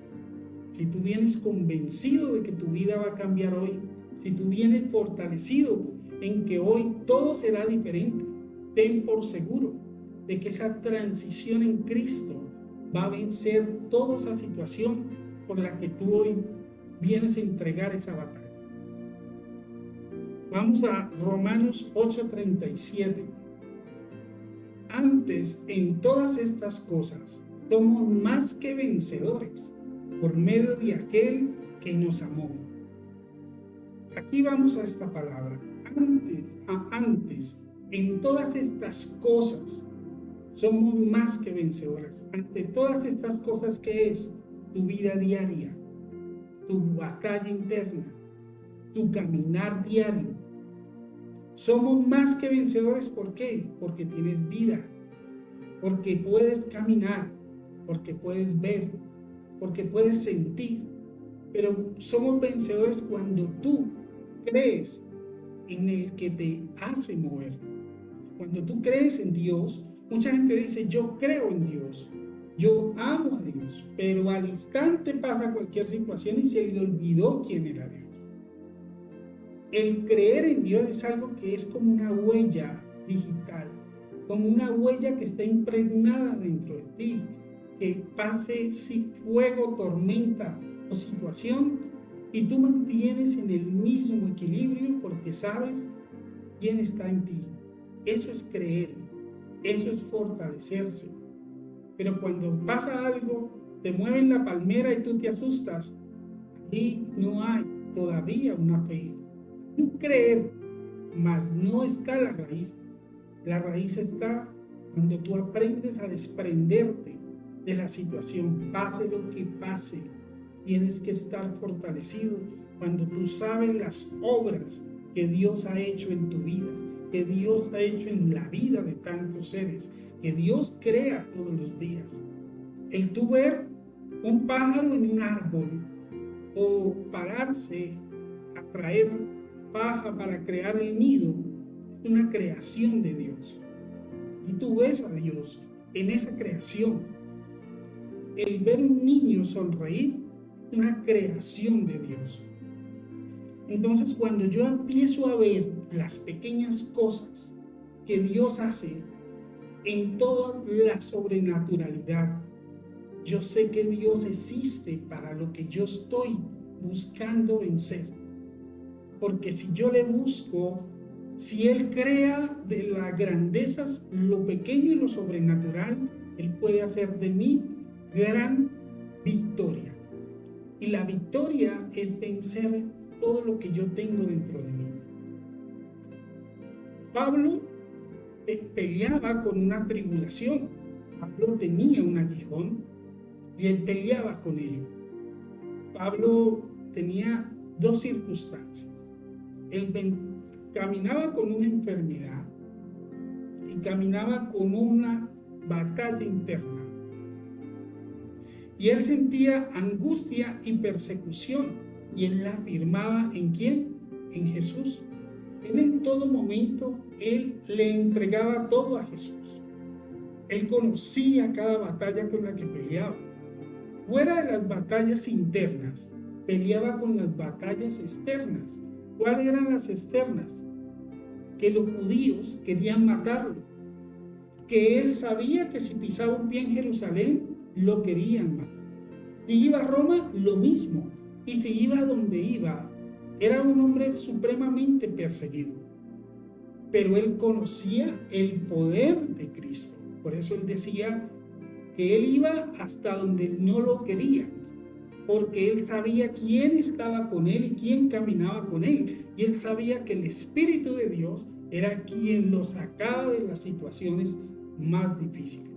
Si tú vienes convencido de que tu vida va a cambiar hoy, si tú vienes fortalecido en que hoy todo será diferente, ten por seguro de que esa transición en Cristo va a vencer toda esa situación por la que tú hoy vienes a entregar esa batalla. Vamos a Romanos 8:37. Antes, en todas estas cosas, somos más que vencedores por medio de aquel que nos amó. Aquí vamos a esta palabra. Antes, en todas estas cosas, somos más que vencedores. Ante todas estas cosas, que es tu vida diaria, tu batalla interna, tu caminar diario, somos más que vencedores. ¿Por qué? Porque tienes vida, porque puedes caminar, porque puedes ver, porque puedes sentir. Pero somos vencedores cuando tú crees en el que te hace mover. Cuando tú crees en Dios, mucha gente dice, yo creo en Dios, yo amo a Dios, pero al instante pasa cualquier situación y se le olvidó quién era Dios. El creer en Dios es algo que es como una huella digital, como una huella que está impregnada dentro de ti, que pase fuego, tormenta o situación, y tú mantienes en el mismo equilibrio porque sabes quién está en ti. Eso es creer, eso es fortalecerse. Pero cuando pasa algo, te mueven la palmera y tú te asustas, y no hay todavía una fe. Un creer, mas no está la raíz. La raíz está cuando tú aprendes a desprenderte de la situación, pase lo que pase. Tienes que estar fortalecido cuando tú sabes las obras que Dios ha hecho en tu vida, que Dios ha hecho en la vida de tantos seres, que Dios crea todos los días. El tú ver un pájaro en un árbol o pararse a traer paja para crear el nido es una creación de Dios. Y tú ves a Dios en esa creación. El ver un niño sonreír es una creación de Dios. Entonces, cuando yo empiezo a ver las pequeñas cosas que Dios hace en toda la sobrenaturalidad, yo sé que Dios existe para lo que yo estoy buscando vencer. Porque si yo le busco, si Él crea de las grandezas lo pequeño y lo sobrenatural, Él puede hacer de mí gran victoria. Y la victoria es vencer todo lo que yo tengo dentro de mí. Pablo peleaba con una tribulación. Pablo tenía un aguijón y él peleaba con ello. Pablo tenía dos circunstancias. Él caminaba con una enfermedad y caminaba con una batalla interna. Y él sentía angustia y persecución, y él la afirmaba ¿en quién? En Jesús. Él en todo momento, él le entregaba todo a Jesús. Él conocía cada batalla con la que peleaba. Fuera de las batallas internas, peleaba con las batallas externas. ¿Cuáles eran las externas? Que los judíos querían matarlo, que él sabía que si pisaba un pie en Jerusalén, lo querían matar. Si iba a Roma, lo mismo. Y si iba a donde iba, era un hombre supremamente perseguido. Pero él conocía el poder de Cristo. Por eso él decía que él iba hasta donde no lo querían, porque él sabía quién estaba con él y quién caminaba con él. Y él sabía que el Espíritu de Dios era quien lo sacaba de las situaciones más difíciles.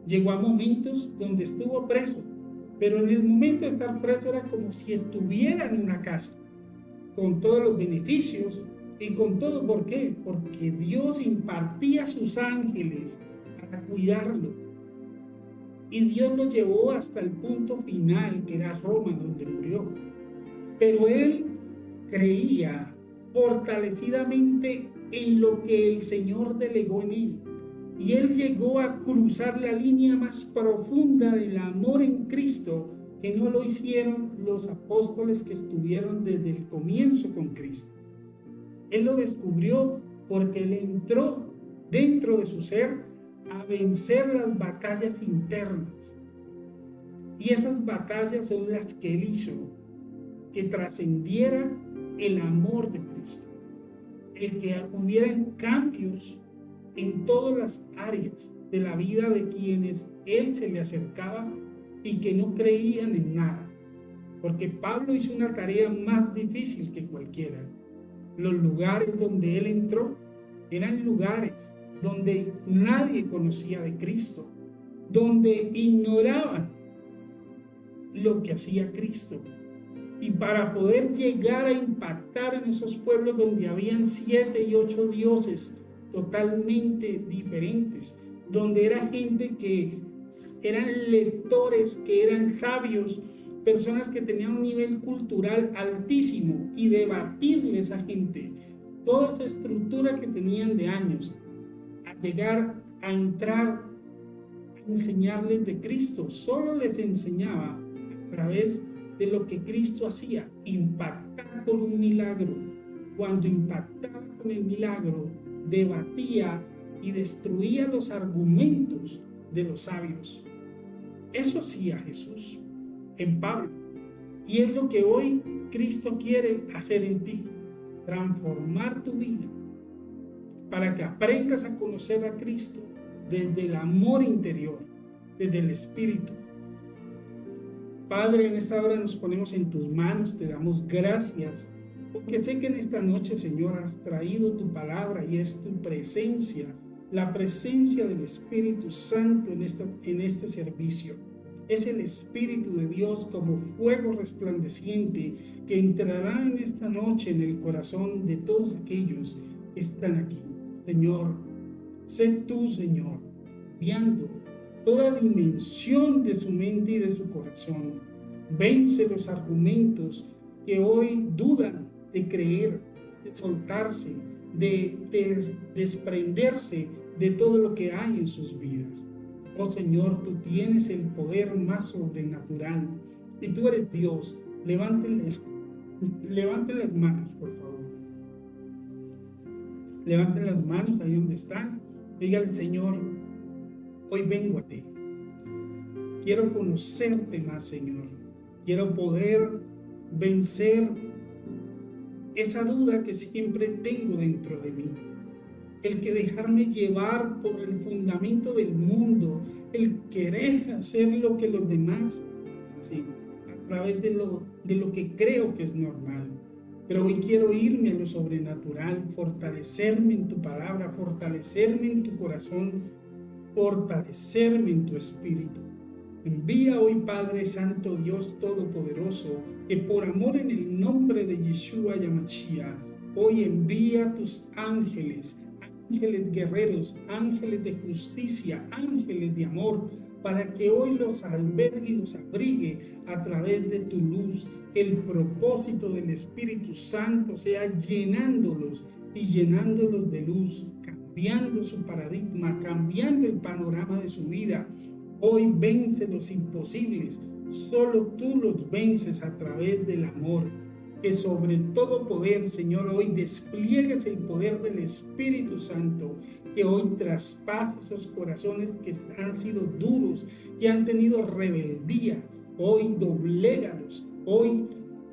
Llegó a momentos donde estuvo preso, pero en el momento de estar preso era como si estuviera en una casa, con todos los beneficios y con todo. ¿Por qué? Porque Dios impartía a sus ángeles para cuidarlo. Y Dios lo llevó hasta el punto final, que era Roma, donde murió. Pero él creía fortalecidamente en lo que el Señor delegó en él. Y él llegó a cruzar la línea más profunda del amor en Cristo, que no lo hicieron los apóstoles que estuvieron desde el comienzo con Cristo. Él lo descubrió porque él entró dentro de su ser a vencer las batallas internas. Y esas batallas son las que él hizo que trascendiera el amor de Cristo, el que hubieran cambios en todas las áreas de la vida de quienes él se le acercaba y que no creían en nada. Porque Pablo hizo una tarea más difícil que cualquiera. Los lugares donde él entró eran lugares donde nadie conocía de Cristo, donde ignoraban lo que hacía Cristo. Y para poder llegar a impactar en esos pueblos donde habían 7 y 8 dioses totalmente diferentes, donde era gente que eran lectores, que eran sabios, personas que tenían un nivel cultural altísimo, y debatirle a esa gente toda esa estructura que tenían de años, a llegar a entrar a enseñarles de Cristo. Solo les enseñaba a través de lo que Cristo hacía, impactar con un milagro. Cuando impactaba con el milagro, debatía y destruía los argumentos de los sabios. Eso hacía Jesús en Pablo, y es lo que hoy Cristo quiere hacer en ti, transformar tu vida para que aprendas a conocer a Cristo desde el amor interior, desde el Espíritu. Padre, en esta hora nos ponemos en tus manos, te damos gracias, porque sé que en esta noche, Señor, has traído tu palabra y es tu presencia, la presencia del Espíritu Santo en este servicio. Es el Espíritu de Dios como fuego resplandeciente que entrará en esta noche en el corazón de todos aquellos que están aquí. Señor, sé tú, Señor, enviando toda dimensión de su mente y de su corazón. Vence los argumentos que hoy dudan de creer, de soltarse, de desprenderse de todo lo que hay en sus vidas. Oh Señor, tú tienes el poder más sobrenatural y tú eres Dios. Levanten las manos, por favor. Levanten las manos ahí donde están. Dígale: Señor, hoy vengo a ti. Quiero conocerte más, Señor. Quiero poder vencer esa duda que siempre tengo dentro de mí. El que dejarme llevar por el fundamento del mundo, el querer hacer lo que los demás hacen, a través de lo que creo que es normal. Pero hoy quiero irme a lo sobrenatural, fortalecerme en tu palabra, fortalecerme en tu corazón, fortalecerme en tu espíritu. Envía hoy, Padre Santo, Dios Todopoderoso, que por amor en el nombre de Yeshua Yamashiach, hoy envía tus ángeles a ángeles guerreros, ángeles de justicia, ángeles de amor, para que hoy los albergue y los abrigue a través de tu luz. El propósito del Espíritu Santo sea llenándolos y llenándolos de luz, cambiando su paradigma, cambiando el panorama de su vida. Hoy vence los imposibles, solo tú los vences a través del amor. Que sobre todo poder, Señor, hoy despliegues el poder del Espíritu Santo, que hoy traspase esos corazones que han sido duros, que han tenido rebeldía. Hoy doblégalos, hoy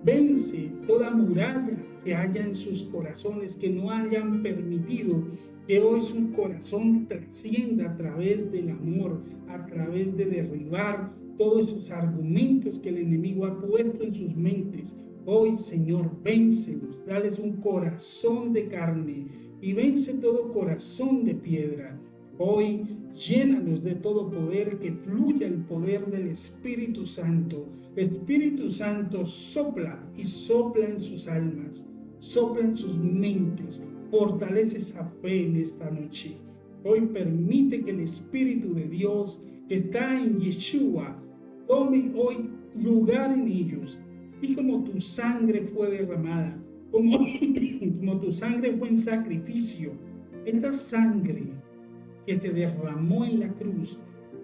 vence toda muralla que haya en sus corazones, que no hayan permitido que hoy su corazón trascienda a través del amor, a través de derribar todos esos argumentos que el enemigo ha puesto en sus mentes. Hoy, Señor, véncelos, dales un corazón de carne y vence todo corazón de piedra. Hoy, llénalos de todo poder, que fluya el poder del Espíritu Santo. Espíritu Santo, sopla y sopla en sus almas, sopla en sus mentes, fortalece esa fe en esta noche. Hoy permite que el Espíritu de Dios que está en Yeshua tome hoy lugar en ellos. Y como tu sangre fue derramada, como tu sangre fue en sacrificio, esa sangre que se derramó en la cruz,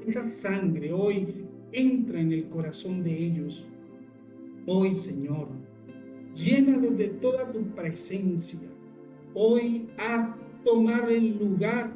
esa sangre hoy entra en el corazón de ellos. Hoy, Señor, llénalos de toda tu presencia. Hoy haz tomar el lugar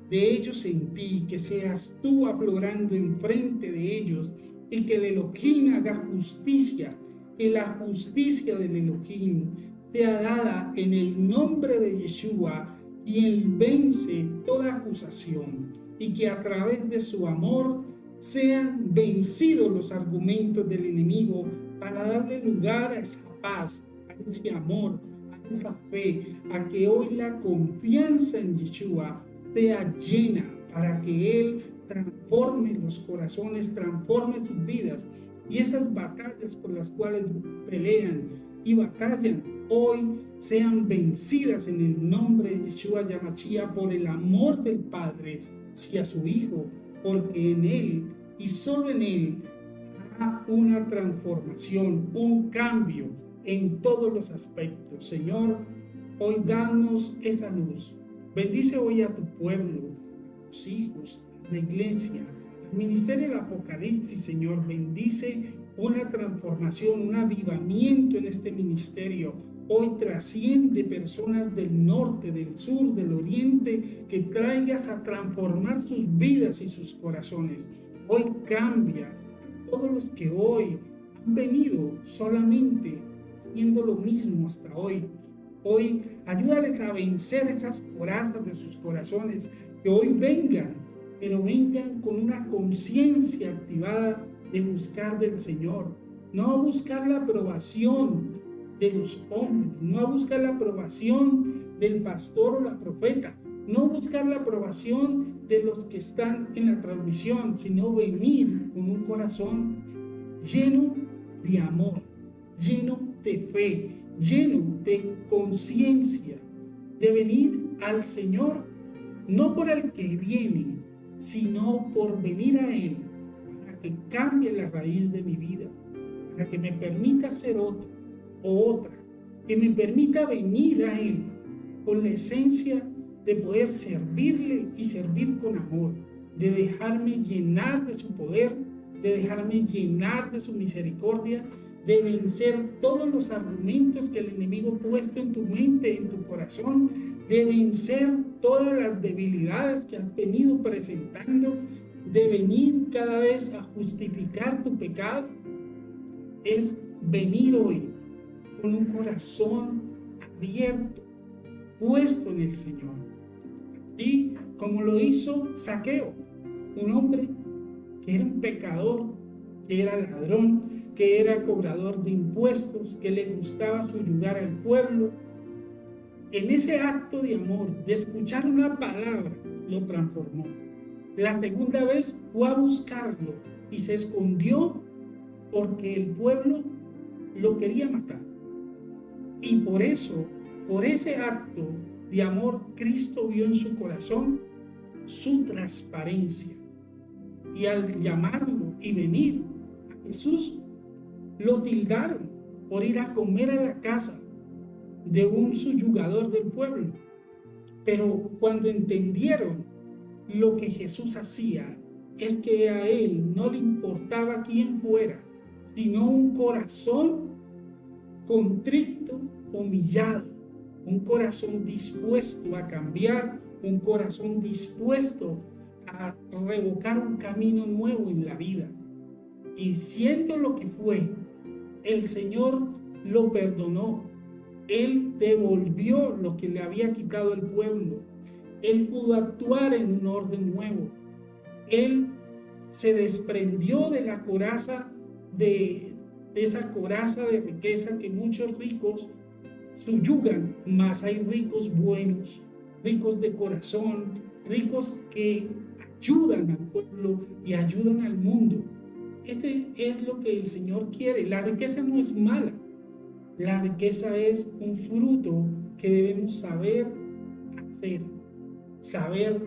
de ellos en ti, que seas tú aflorando enfrente de ellos y que el Elohim haga justicia. Que la justicia del Elohim sea dada en el nombre de Yeshua, y Él vence toda acusación, y que a través de su amor sean vencidos los argumentos del enemigo, para darle lugar a esa paz, a ese amor, a esa fe, a que hoy la confianza en Yeshua sea llena, para que Él transforme los corazones, transforme sus vidas. Y esas batallas por las cuales pelean y batallan hoy sean vencidas en el nombre de Yeshua Yamashia, por el amor del Padre hacia su Hijo, porque en Él y solo en Él habrá una transformación, un cambio en todos los aspectos. Señor, hoy danos esa luz. Bendice hoy a tu pueblo, a tus hijos, a la iglesia, Ministerio del Apocalipsis. Señor, bendice una transformación, un avivamiento en este ministerio. Hoy trasciende personas del norte, del sur, del oriente, que traigas a transformar sus vidas y sus corazones. Hoy cambia a todos los que hoy han venido solamente haciendo lo mismo hasta hoy. Hoy ayúdales a vencer esas corazas de sus corazones, que hoy vengan, pero vengan con una conciencia activada de buscar del Señor, no a buscar la aprobación de los hombres, no a buscar la aprobación del pastor o la profeta, no buscar la aprobación de los que están en la transmisión, sino venir con un corazón lleno de amor, lleno de fe, lleno de conciencia, de venir al Señor, no por el que viene, sino por venir a Él, para que cambie la raíz de mi vida, para que me permita ser otro o otra, que me permita venir a Él con la esencia de poder servirle y servir con amor, de dejarme llenar de su poder, de dejarme llenar de su misericordia, de vencer todos los argumentos que el enemigo ha puesto en tu mente, en tu corazón, de vencer todas las debilidades que has venido presentando, de venir cada vez a justificar tu pecado. Es venir hoy con un corazón abierto, puesto en el Señor. Así como lo hizo Zaqueo, un hombre que era un pecador, que era ladrón, que era cobrador de impuestos, que le gustaba subyugar al pueblo. En ese acto de amor, de escuchar una palabra, lo transformó. La segunda vez fue a buscarlo y se escondió porque el pueblo lo quería matar. Y por eso, por ese acto, de amor, Cristo vio en su corazón su transparencia. Y al llamarlo y venir a Jesús, lo tildaron por ir a comer a la casa de un subyugador del pueblo. Pero cuando entendieron lo que Jesús hacía, es que a él no le importaba quién fuera, sino un corazón contrito, humillado, un corazón dispuesto a cambiar, un corazón dispuesto a revocar un camino nuevo en la vida. Y siendo lo que fue, el Señor lo perdonó. Él devolvió lo que le había quitado el pueblo. Él pudo actuar en un orden nuevo. Él se desprendió de la coraza, de esa coraza de riqueza que muchos ricos subyugan, mas hay ricos buenos, ricos de corazón, ricos que ayudan al pueblo y ayudan al mundo. Este es lo que el Señor quiere. La riqueza no es mala. La riqueza es un fruto que debemos saber hacer, saber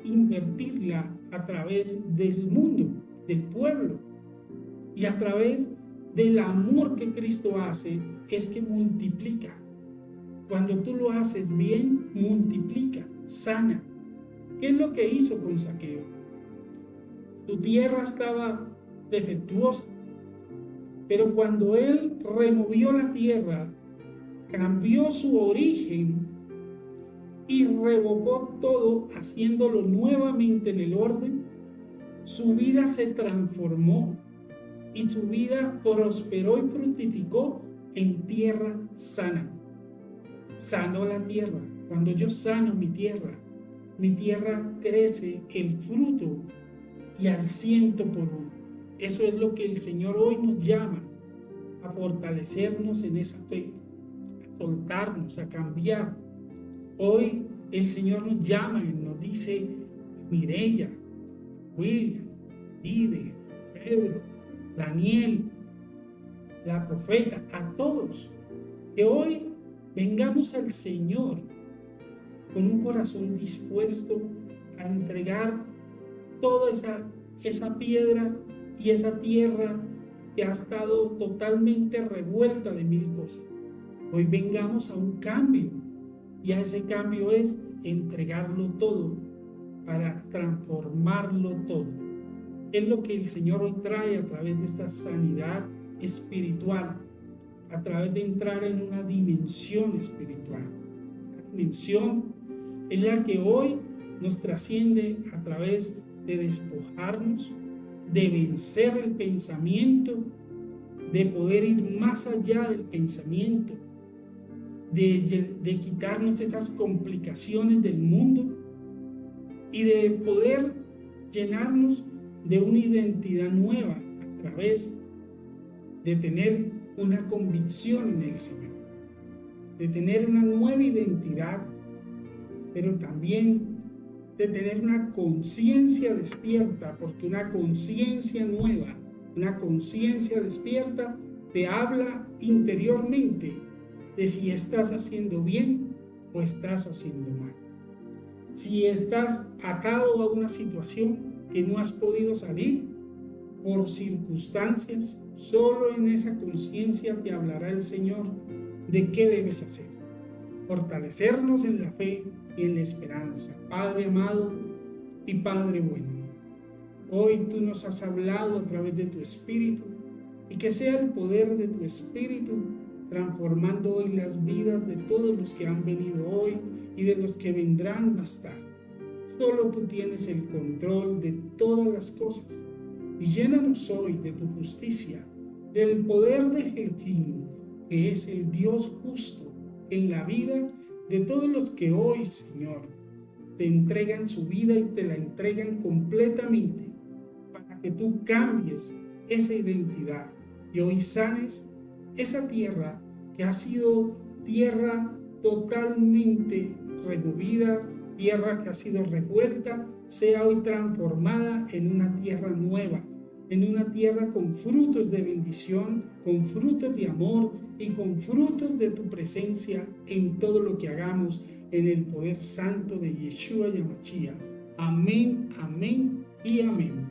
invertirla a través del mundo, del pueblo, y a través del amor que Cristo hace, es que multiplica. Cuando tú lo haces bien, multiplica, sana. ¿Qué es lo que hizo con Zaqueo? Su tierra estaba defectuosa, pero cuando él removió la tierra, cambió su origen y revocó todo, haciéndolo nuevamente en el orden, su vida se transformó y su vida prosperó y fructificó en tierra sana. Sanó la tierra. Cuando yo sano mi tierra crece el fruto y al 100%. Eso es lo que el Señor hoy nos llama, a fortalecernos en esa fe, a soltarnos, a cambiar. Hoy el Señor nos llama y nos dice: Mireya, William, Ide, Pedro, Daniel, la profeta, a todos, que hoy vengamos al Señor con un corazón dispuesto a entregar toda esa piedra y esa tierra que ha estado totalmente revuelta de mil cosas. Hoy vengamos a un cambio, y a ese cambio es entregarlo todo para transformarlo todo. Es lo que el Señor hoy trae a través de esta sanidad espiritual, a través de entrar en una dimensión espiritual. Esa dimensión es la que hoy nos trasciende a través de despojarnos, de vencer el pensamiento, de poder ir más allá del pensamiento, de quitarnos esas complicaciones del mundo y de poder llenarnos de una identidad nueva a través de tener una convicción en el Señor, de tener una nueva identidad, pero también de tener una conciencia despierta, porque una conciencia nueva, una conciencia despierta te habla interiormente de si estás haciendo bien o estás haciendo mal. Si estás atado a una situación que no has podido salir por circunstancias, solo en esa conciencia te hablará el Señor de qué debes hacer. Fortalecernos en la fe y en la esperanza. Padre amado y Padre bueno, hoy tú nos has hablado a través de tu Espíritu, y que sea el poder de tu Espíritu transformando hoy las vidas de todos los que han venido hoy y de los que vendrán más tarde. Solo tú tienes el control de todas las cosas, y llénanos hoy de tu justicia, del poder de Elohim, que es el Dios justo en la vida de todos los que hoy, Señor, te entregan su vida y te la entregan completamente, para que tú cambies esa identidad y hoy sanes esa tierra que ha sido tierra totalmente removida, tierra que ha sido revuelta, sea hoy transformada en una tierra nueva, en una tierra con frutos de bendición, con frutos de amor y con frutos de tu presencia en todo lo que hagamos, en el poder santo de Yeshua y Amachía. Amén, amén y amén.